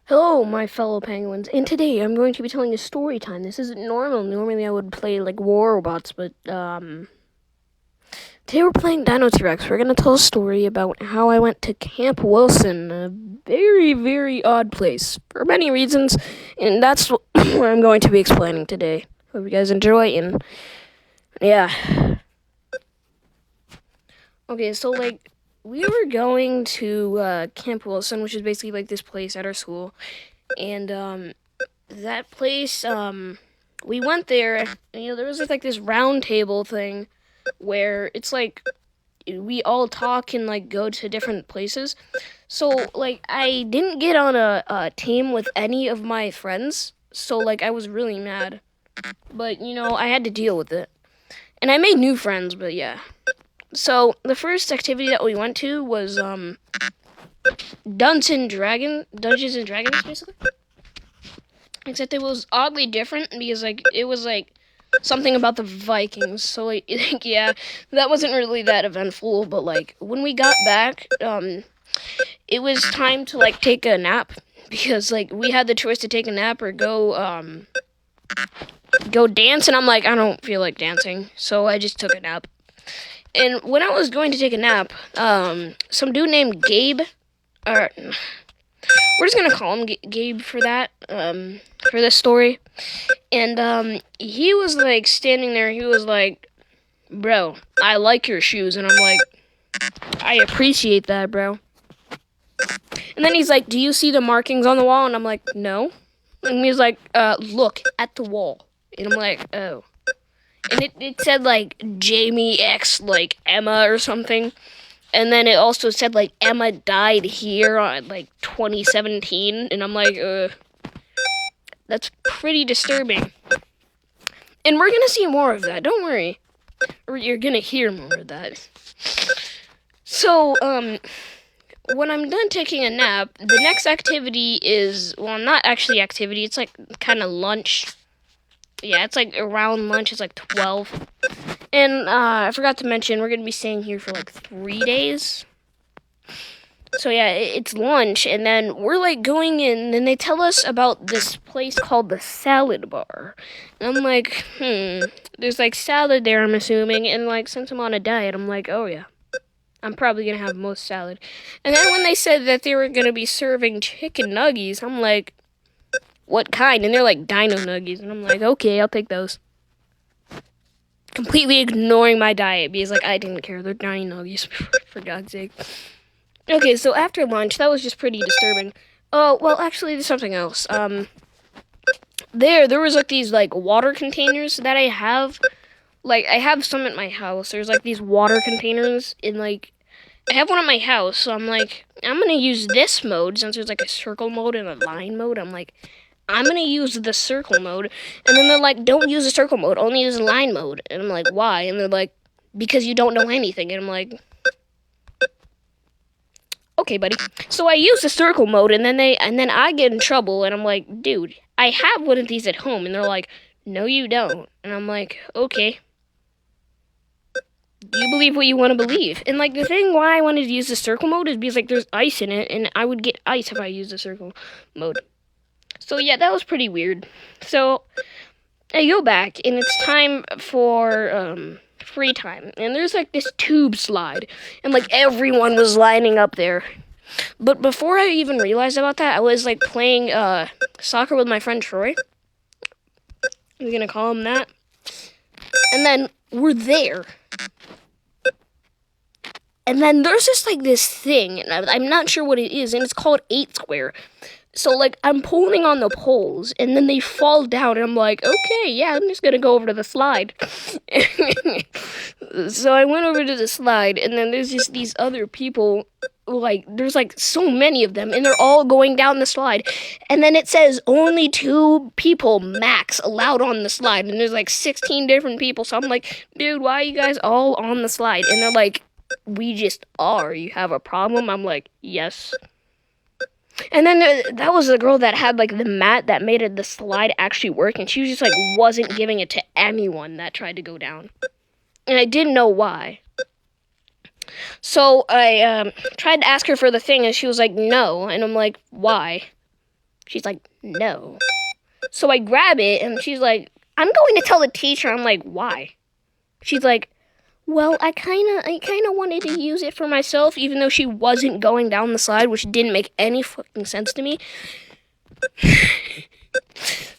Hello, my fellow penguins, and today I'm going to be telling a story time. This isn't normal. Normally I would play like War Robots, but today we're playing Dino T-Rex. We're gonna tell a story about how I went to Camp Wilson, a very, very odd place for many reasons, and that's what I'm going to be explaining today. Hope you guys enjoy, and yeah. Okay, so we were going to Camp Wilson, which is basically like this place at our school. And that place, we went there, and there was just like this round table thing where it's like we all talk and like go to different places. So I didn't get on a team with any of my friends, so like I was really mad. But I had to deal with it. And I made new friends, but yeah. So the first activity that we went to was Dungeons and Dragons, basically. Except it was oddly different because it was something about the Vikings. So yeah, that wasn't really that eventful. But when we got back, it was time to take a nap because we had the choice to take a nap or go dance, and I'm like, I don't feel like dancing, so I just took a nap. And when I was going to take a nap, some dude named Gabe, or we're just gonna call him Gabe for that, for this story. And he was standing there. He was like, "Bro, I like your shoes," and I'm like, "I appreciate that, bro." And then he's like, "Do you see the markings on the wall?" And I'm like, "No." And he's like, "Look at the wall." And I'm like, "Oh." And it said Jamie X Emma or something. And then it also said Emma died here on 2017, and I'm like, that's pretty disturbing. And we're gonna see more of that, don't worry. Or you're gonna hear more of that. So, when I'm done taking a nap, the next activity is, well, not actually activity, it's kind of lunch. Yeah, it's around lunch, it's 12. And I forgot to mention, we're going to be staying here for 3 days. So yeah, it's lunch, and then we're going in, and they tell us about this place called the Salad Bar. And I'm like, there's salad there, I'm assuming, and since I'm on a diet, I'm like, oh yeah, I'm probably going to have most salad. And then when they said that they were going to be serving chicken nuggies, I'm like, what kind? And they're like, dino nuggies, and I'm like, okay, I'll take those. Completely ignoring my diet because I didn't care. They're dino nuggies, for God's sake. Okay, so after lunch, that was just pretty disturbing. Oh, well, actually, there's something else. There was these water containers that I have. I have some at my house. There's these water containers in I have one at my house, so I'm I'm gonna use this mode since there's a circle mode and a line mode. I'm gonna use the circle mode, and then they're like, don't use the circle mode, only use the line mode. And I'm like, why? And they're like, because you don't know anything. And I'm like, okay, buddy. So I use the circle mode, and then I get in trouble, and I'm like, dude, I have one of these at home. And they're like, no, you don't. And I'm like, okay. You believe what you want to believe. And the thing why I wanted to use the circle mode is because there's ice in it, and I would get ice if I used the circle mode. So yeah, that was pretty weird. So I go back, and it's time for free time. And there's this tube slide, and everyone was lining up there. But before I even realized about that, I was playing soccer with my friend Troy. I'm gonna call him that. And then we're there. And then there's just this thing, and I'm not sure what it is, and it's called 8 Square. So, I'm pulling on the poles, and then they fall down, and I'm like, okay, yeah, I'm just gonna go over to the slide. So I went over to the slide, and then there's just these other people, there's so many of them, and they're all going down the slide. And then it says only 2 people max allowed on the slide, and there's 16 different people. So I'm like, dude, why are you guys all on the slide? And they're like, we just are. You have a problem? I'm like, yes. And then that was the girl that had the mat that made the slide actually work, and she was just wasn't giving it to anyone that tried to go down. And I didn't know why. So I tried to ask her for the thing, and she was like, no. And I'm like, why? She's like, no. So I grab it, and she's like, I'm going to tell the teacher. I'm like, why? She's like, well, I kind of wanted to use it for myself, even though she wasn't going down the slide, which didn't make any fucking sense to me.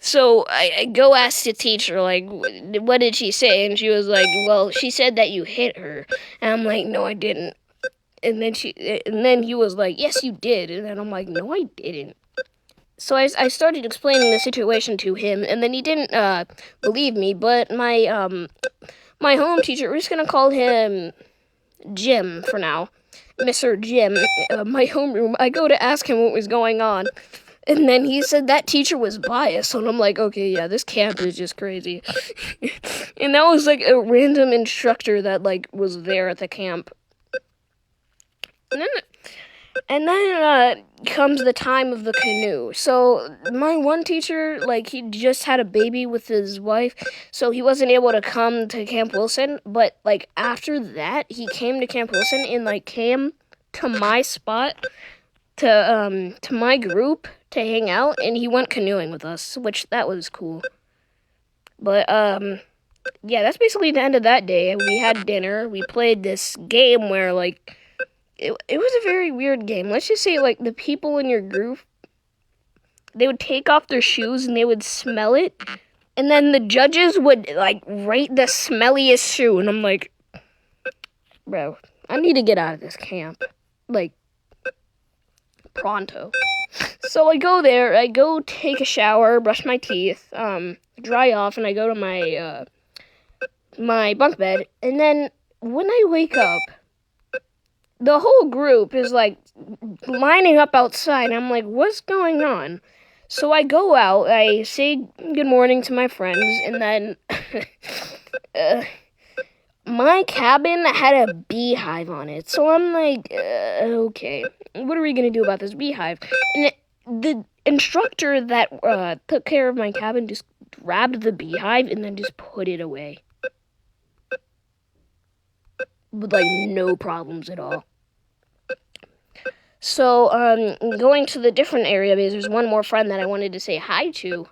So I go ask the teacher, like, what did she say? And she was like, well, she said that you hit her. And I'm like, no, I didn't. And then he was like, yes, you did. And then I'm like, no, I didn't. So I started explaining the situation to him, and then he didn't believe me. But my my home teacher, we're just gonna call him Jim for now, Mr. Jim. My homeroom. I go to ask him what was going on, and then he said that teacher was biased. And I'm like, okay, yeah, this camp is just crazy. And that was like a random instructor that like was there at the camp. And then comes the time of the canoe. So my one teacher, like, he just had a baby with his wife, so he wasn't able to come to Camp Wilson. But like after that, he came to Camp Wilson and like came to my spot to my group to hang out, and he went canoeing with us, which that was cool. But yeah, that's basically the end of that day. We had dinner. We played this game where like. It was a very weird game. Let's just say, like, the people in your group, they would take off their shoes and they would smell it. And then the judges would, like, rate the smelliest shoe. And I'm like, bro, I need to get out of this camp. Like, pronto. So I go there. I go take a shower, brush my teeth, dry off, and I go to my, my bunk bed. And then when I wake up, the whole group is, like, lining up outside. I'm like, what's going on? So I go out, I say good morning to my friends, and then my cabin had a beehive on it. So I'm like, okay, what are we going to do about this beehive? And the instructor that took care of my cabin just grabbed the beehive and then just put it away. With, like, no problems at all. So, going to the different area, because there's one more friend that I wanted to say hi to.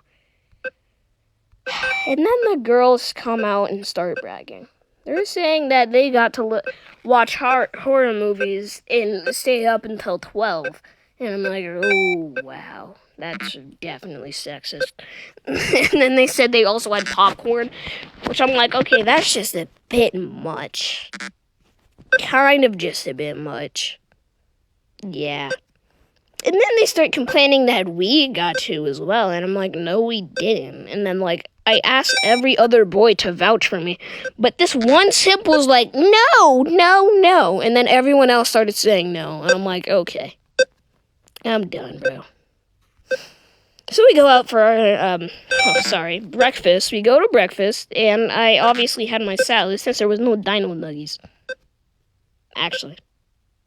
And then the girls come out and start bragging. They're saying that they got to watch horror movies and stay up until 12. And I'm like, oh, wow, that's definitely sexist. And then they said they also had popcorn, which I'm like, okay, that's just a bit much. Kind of just a bit much. Yeah. And then they start complaining that we got to as well. And I'm like, no, we didn't. And then, like, I asked every other boy to vouch for me. But this one simp was like, no, no, no. And then everyone else started saying no. And I'm like, okay. I'm done, bro. So we go out for our, breakfast. We go to breakfast. And I obviously had my salad since there was no dino nuggies. Actually.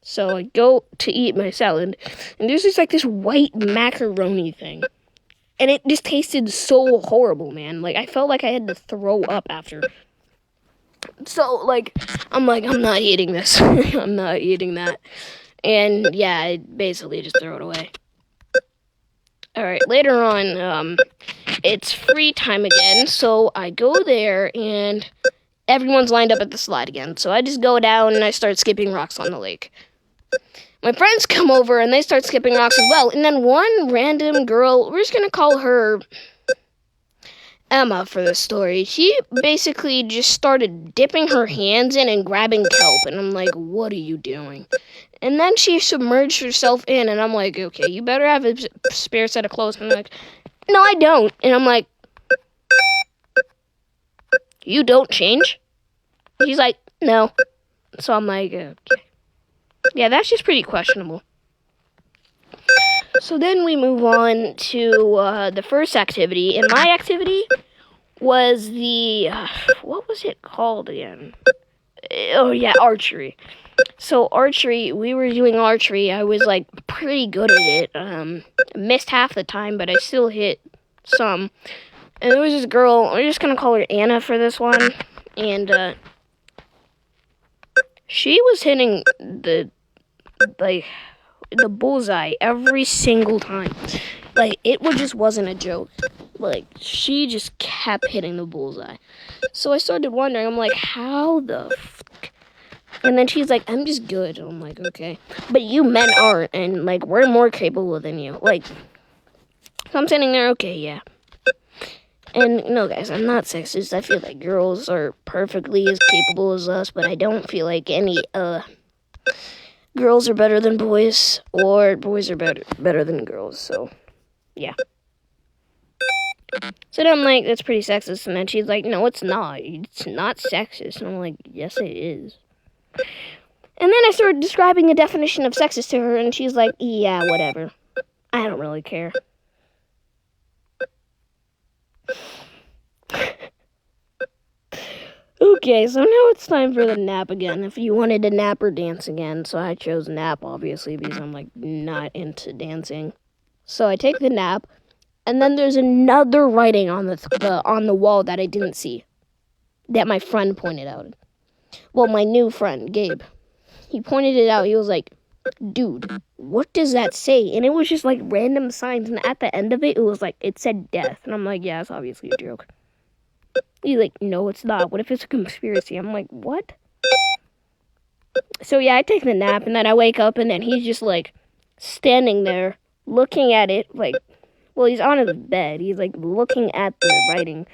So I go to eat my salad, and there's just like this white macaroni thing. And it just tasted so horrible, man. Like, I felt like I had to throw up after. So, like, I'm not eating this. I'm not eating that. And, yeah, I basically just throw it away. Alright, later on, it's free time again, so I go there, and everyone's lined up at the slide again. So I just go down, and I start skipping rocks on the lake. My friends come over, and they start skipping rocks as well. And then one random girl, we're just going to call her Emma for this story. She basically just started dipping her hands in and grabbing kelp. And I'm like, what are you doing? And then she submerged herself in, and I'm like, okay, you better have a spare set of clothes. And I'm like, no, I don't. And I'm like, you don't change? She's like, no. So I'm like, okay. Yeah, that's just pretty questionable. So then we move on to the first activity. And my activity was the, what was it called again? Oh, yeah, archery. So archery, we were doing archery. I was, like, pretty good at it. Missed half the time, but I still hit some. And there was this girl, we're just going to call her Anna for this one. And, she was hitting like the bullseye every single time. Like, just wasn't a joke. Like, she just kept hitting the bullseye. So I started wondering, I'm like, how the fuck? And then she's like, I'm just good. I'm like, okay. But you men aren't, and, like, we're more capable than you. Like, so I'm sitting there, okay, yeah. And, no, guys, I'm not sexist. I feel like girls are perfectly as capable as us, but I don't feel like any, girls are better than boys, or boys are better than girls, so, yeah. So then I'm like, that's pretty sexist, and then she's like, no, it's not. It's not sexist. And I'm like, yes, it is. And then I started describing a definition of sexist to her, and she's like, yeah, whatever. I don't really care. Okay, so now it's time for the nap again. If you wanted to nap or dance again, so I chose nap, obviously, because I'm, like, not into dancing. So I take the nap, and then there's another writing on the wall that I didn't see, that my friend pointed out. Well, my new friend, Gabe. He pointed it out. He was like, dude, what does that say? And it was just, like, random signs, and at the end of it, it was like, it said death. And I'm like, yeah, it's obviously a joke. He's like, no, it's not. What if it's a conspiracy? I'm like, what? So, yeah, I take the nap, and then I wake up, and then he's just, like, standing there, looking at it, like, well, he's on his bed. He's, like, looking at the writing.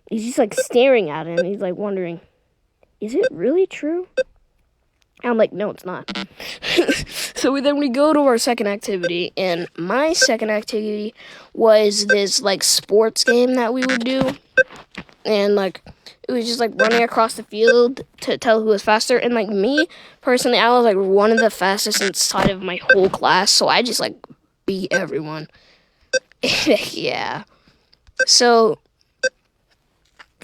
He's just, like, staring at it, and he's, like, wondering, is it really true? And I'm like, no, it's not. So then we go to our second activity, and my second activity was this, like, sports game that we would do. And, like, it was just, like, running across the field to tell who was faster. And, like, me, personally, I was, like, one of the fastest inside of my whole class. So I just, like, beat everyone. Yeah. So,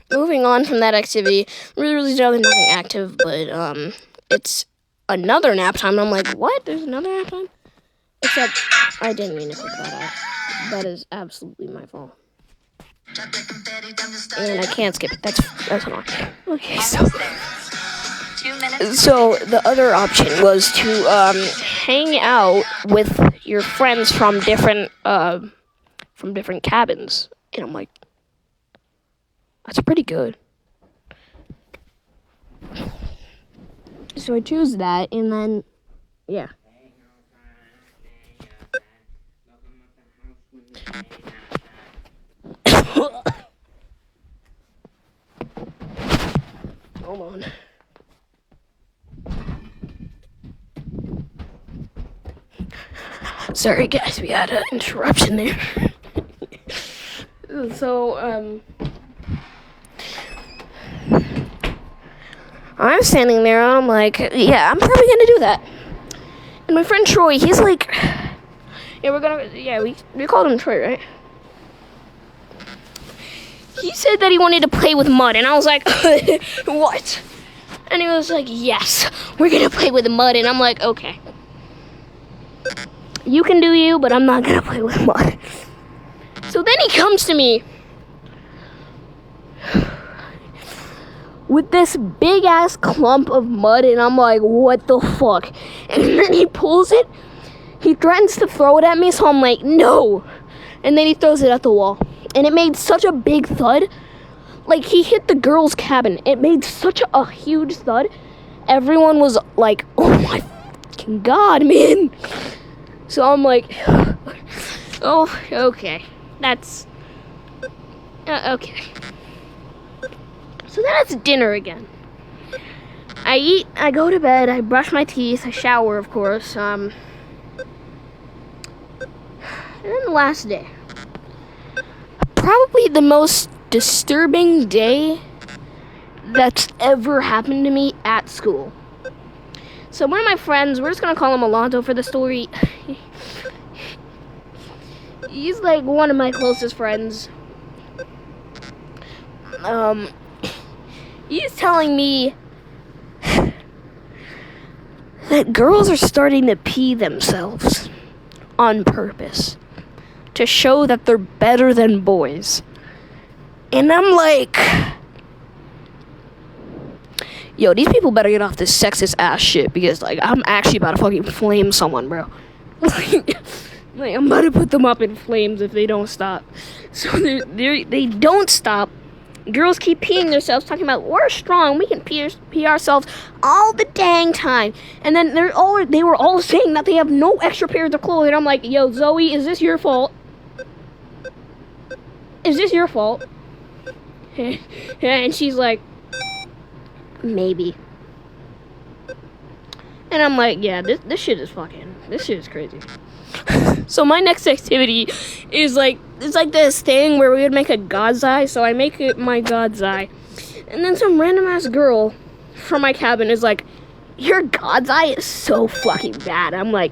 moving on from that activity, really nothing active. But, it's another nap time. And I'm like, what? There's another nap time? Except, I didn't mean to pick that out. That is absolutely my fault. And I can't skip it. That's wrong. Okay, so the other option was to hang out with your friends from different cabins, and I'm like, that's pretty good. So I choose that, and then yeah. Hold on. Sorry guys, we had an interruption there. So, I'm standing there and I'm like, yeah, I'm probably gonna do that. And my friend Troy, he's like, we called him Troy, right? He said that he wanted to play with mud, and I was like, what? And he was like, yes, we're gonna play with mud, and I'm like, okay. You can do you, but I'm not gonna play with mud. So then he comes to me with this big ass clump of mud, and I'm like, what the fuck? And then he pulls it, he threatens to throw it at me, so I'm like, no. And then he throws it at the wall. And it made such a big thud. Like, he hit the girls' cabin. It made such a huge thud. Everyone was like, oh my fucking god, man. So I'm like, oh, okay. That's, okay. So then it's dinner again. I eat, I go to bed, I brush my teeth, I shower, of course. And then the last day. Probably the most disturbing day that's ever happened to me at school. So one of my friends, we're just gonna call him Alonzo for the story. He's like one of my closest friends. He's telling me that girls are starting to pee themselves on purpose to show that they're better than boys. And I'm like, yo, these people better get off this sexist ass shit because, like, I'm actually about to fucking flame someone, bro. Like, I'm about to put them up in flames if they don't stop. So they don't stop. Girls keep peeing themselves, talking about we're strong, we can pee ourselves all the dang time. And then they were all saying that they have no extra pairs of clothes. And I'm like, yo, Zoe, is this your fault? Is this your fault? And she's like, maybe. And I'm like, yeah, this shit is crazy. So my next activity is like, it's like this thing where we would make a God's eye. So I make it my God's eye. And then some random ass girl from my cabin is like, your God's eye is so fucking bad. I'm like,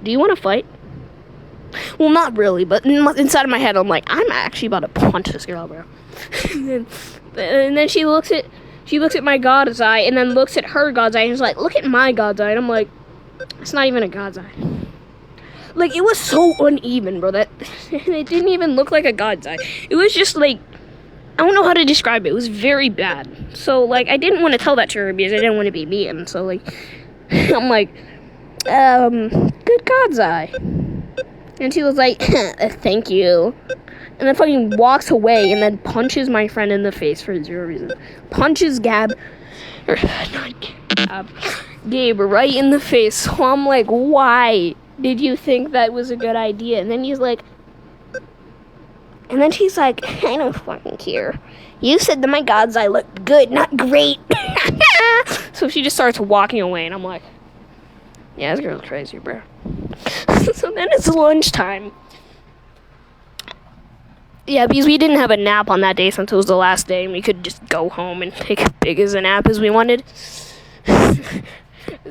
do you want to fight? Well, not really, but inside of my head, I'm like, I'm actually about to punch this girl, bro. and then she looks at my God's eye, and then looks at her God's eye, and is like, look at my God's eye. And I'm like, it's not even a God's eye. Like, it was so uneven, bro, that it didn't even look like a God's eye. It was just like, I don't know how to describe it. It was very bad. So, like, I didn't want to tell that to her because I didn't want to be mean. So, like, I'm like, good God's eye. And she was like, thank you. And then fucking walks away and then punches my friend in the face for 0 reason. Punches Gabe right in the face. So I'm like, why did you think that was a good idea? And then she's like, I don't fucking care. You said that my God's eye looked good, not great. So she just starts walking away, and I'm like, yeah, this girl's crazy, bro. So then it's lunchtime. Yeah, because we didn't have a nap on that day since it was the last day, and we could just go home and take as big as a nap as we wanted.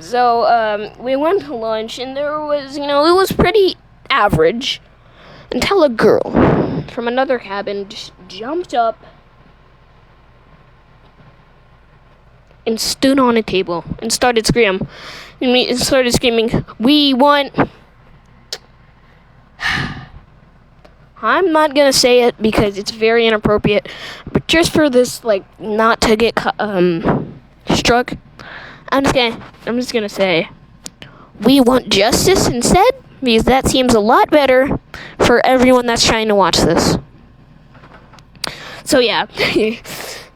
So, we went to lunch, and there was, it was pretty average, until a girl from another cabin just jumped up and stood on a table and started screaming. We want... I'm not gonna say it because it's very inappropriate, but just for this, like, not to get struck, I'm just gonna say, we want justice instead, because that seems a lot better for everyone that's trying to watch this. So yeah,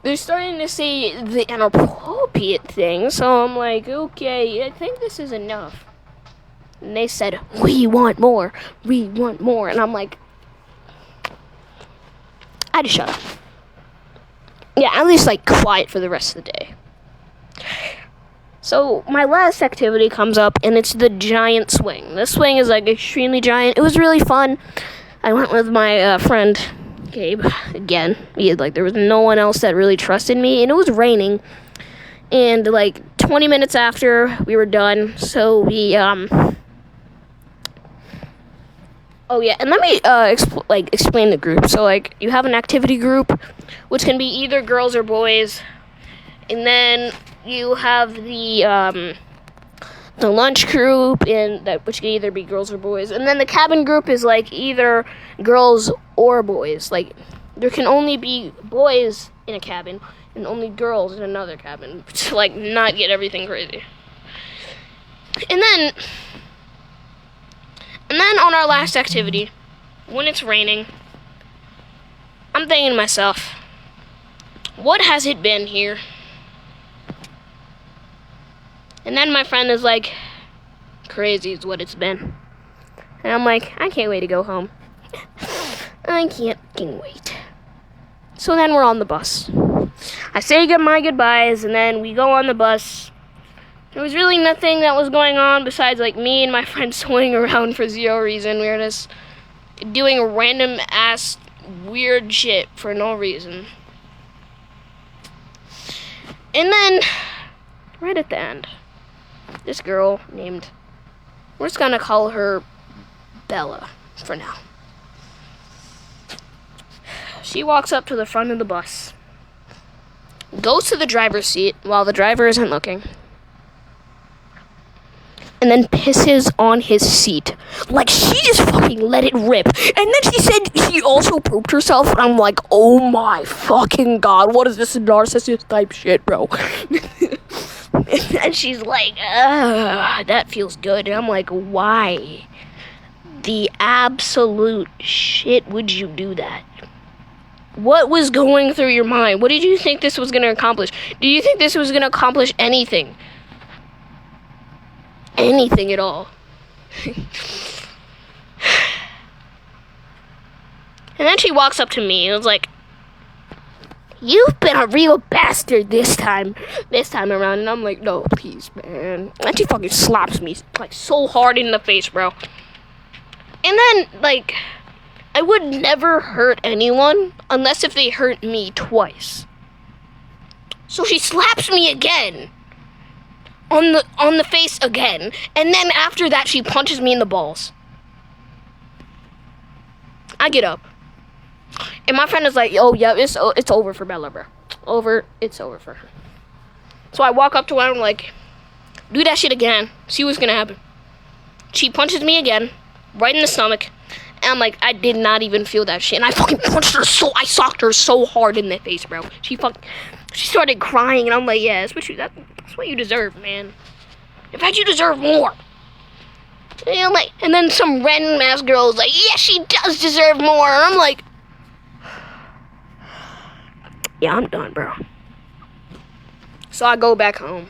they're starting to say the inappropriate thing, so I'm like, okay, I think this is enough. And they said, we want more, and I'm like, I just shut up. Yeah, at least, like, quiet for the rest of the day. So, my last activity comes up, and it's the giant swing. This swing is, like, extremely giant. It was really fun. I went with my friend, Gabe, again. There was no one else that really trusted me, and it was raining. And, like, 20 minutes after we were done, so we, Oh, yeah, and let me, explain the group. So, like, you have an activity group, which can be either girls or boys. And then you have the lunch group, which can either be girls or boys. And then the cabin group is, like, either girls or boys. Like, there can only be boys in a cabin and only girls in another cabin to, like, not get everything crazy. And then on our last activity, when it's raining, I'm thinking to myself, what has it been here? And then my friend is like, crazy is what it's been. And I'm like, I can't wait to go home. I can't fucking wait. So then we're on the bus. I say my goodbyes, and then we go on the bus. There was really nothing that was going on besides, like, me and my friend swinging around for 0 reason. We were just doing random ass weird shit for no reason. And then, right at the end, this girl named, we're just gonna call her Bella for now. She walks up to the front of the bus, goes to the driver's seat while the driver isn't looking, and then pisses on his seat. Like, she just fucking let it rip. And then she said she also pooped herself, and I'm like, oh my fucking god, what is this narcissist type shit, bro? And she's like, that feels good. And I'm like, why? The absolute shit would you do that? What was going through your mind? What did you think this was going to accomplish? Do you think this was going to accomplish anything? Anything at all? And then she walks up to me and was like, you've been a real bastard this time around. And I'm like, no, please, man. And she fucking slaps me, like, so hard in the face, bro. And then, like, I would never hurt anyone unless if they hurt me twice. So she slaps me again. On the face again. And then after that, she punches me in the balls. I get up. And my friend is like, oh, yeah, it's over for Bella, bro. It's over for her. So I walk up to her and I'm like, do that shit again. See what's gonna happen. She punches me again, right in the stomach. And I'm like, I did not even feel that shit. And I fucking punched her I socked her so hard in the face, bro. She started crying. And I'm like, yeah, that's what you deserve, man. In fact, you deserve more. And then some random ass girl was like, yeah, she does deserve more. And I'm like, yeah, I'm done, bro. So I go back home.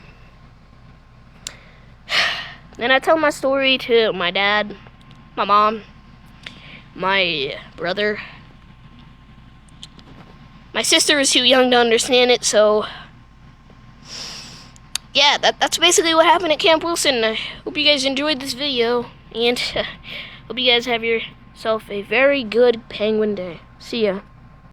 Then I tell my story to my dad, my mom, my brother. My sister is too young to understand it, so yeah, that's basically what happened at Camp Wilson. I hope you guys enjoyed this video, and hope you guys have yourself a very good penguin day. See ya.